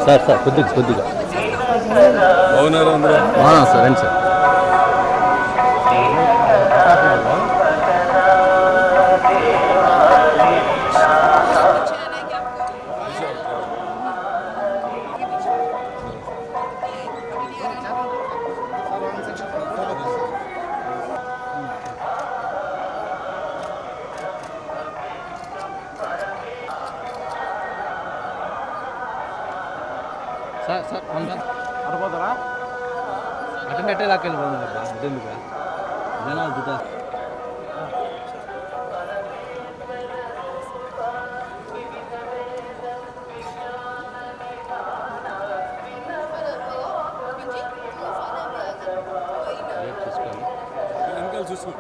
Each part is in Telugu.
సార్ సార్ కొద్దిగా బాగున్నారు అందరూ? సార్ రండి సార్. సార్ సార్ అడిపోతారా అటెండ్ లాక్కెళ్ళిపోతుంది కదా అటెందుకు జనాలు దుటా వెనకాల చూసుకో.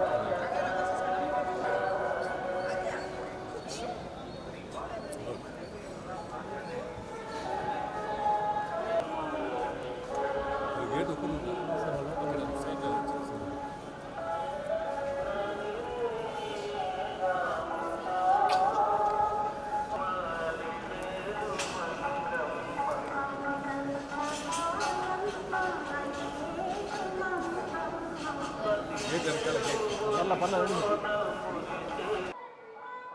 గేట్ ఓపెన్ ఉంది. గేట్ వెనకాల గేట్.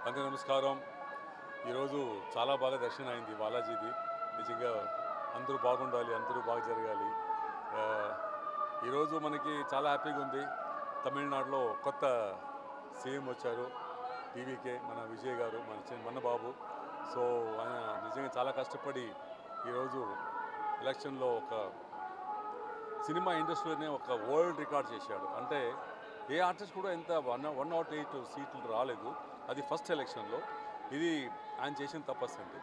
అందరూ నమస్కారం. ఈరోజు చాలా బాగా దర్శనం అయింది బాలాజీది. నిజంగా అందరూ బాగుండాలి, అందరూ బాగా జరగాలి. ఈరోజు మనకి చాలా హ్యాపీగా ఉంది. తమిళనాడులో కొత్త సీఎం వచ్చారు, టీవీకే మన విజయ్ గారు, మన బాబు. సో ఆయన నిజంగా చాలా కష్టపడి ఈరోజు ఎలక్షన్లో ఒక సినిమా ఇండస్ట్రీలోనే ఒక వరల్డ్ రికార్డ్ చేశాడు. అంటే ఏ ఆర్టిస్ట్ కూడా ఇంత 108 సీట్లు రాలేదు. అది ఫస్ట్ ఎలక్షన్లో. ఇది ఆయన చేసిన తపస్సు అండి.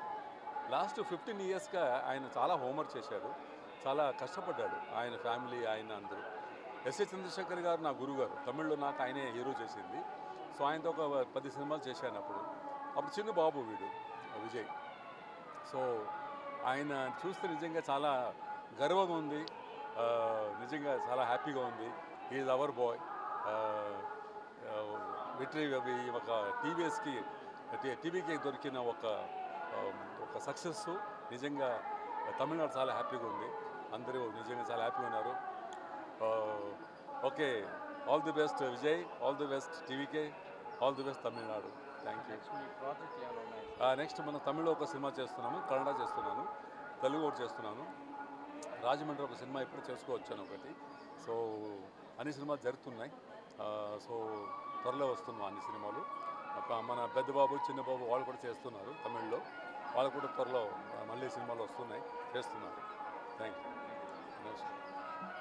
లాస్ట్ 15 ఇయర్స్గా ఆయన చాలా హోంవర్క్ చేశాడు, చాలా కష్టపడ్డాడు. ఆయన ఫ్యామిలీ, ఆయన అందరూ. ఎస్ఏ చంద్రశేఖర్ గారు నా గురుగారు. తమిళ్లో నాకు ఆయనే హీరో చేసింది. సో ఆయనతో ఒక 10 సినిమాలు చేశాను. అప్పుడు చిన్న బాబు వీడు విజయ్. సో ఆయన చూస్తే నిజంగా చాలా గర్వంగా ఉంది, నిజంగా చాలా హ్యాపీగా ఉంది. Is our bye. విక్టరీ ఒక టీవీకి దొరికిన ఒక సక్సెస్. నిజంగా తమిళనాడు చాలా హ్యాపీగా ఉంది. అందరూ నిజంగా చాలా హ్యాపీగా ఉన్నారు. Okay, all the best Vijay, all the best TVK, all the best Tamil Nadu. Thank you. Next మనం తమిళ్లో ఒక సినిమా చేస్తున్నాము, కన్నడ చేస్తున్నాను, తెలుగు ఒకటి చేస్తున్నాను. రాజమండ్రి ఒక సినిమా ఇప్పుడు చేసుకోవచ్చాను ఒకటి. సో అన్ని సినిమాలు జరుగుతున్నాయి. సో త్వరలో వస్తున్నాం అన్ని సినిమాలు. మన పెద్దబాబు, చిన్నబాబు వాళ్ళు కూడా చేస్తున్నారు తమిళ్లో. వాళ్ళు కూడా త్వరలో మళ్ళీ సినిమాలు వస్తున్నాయి, చేస్తున్నారు. Thank you.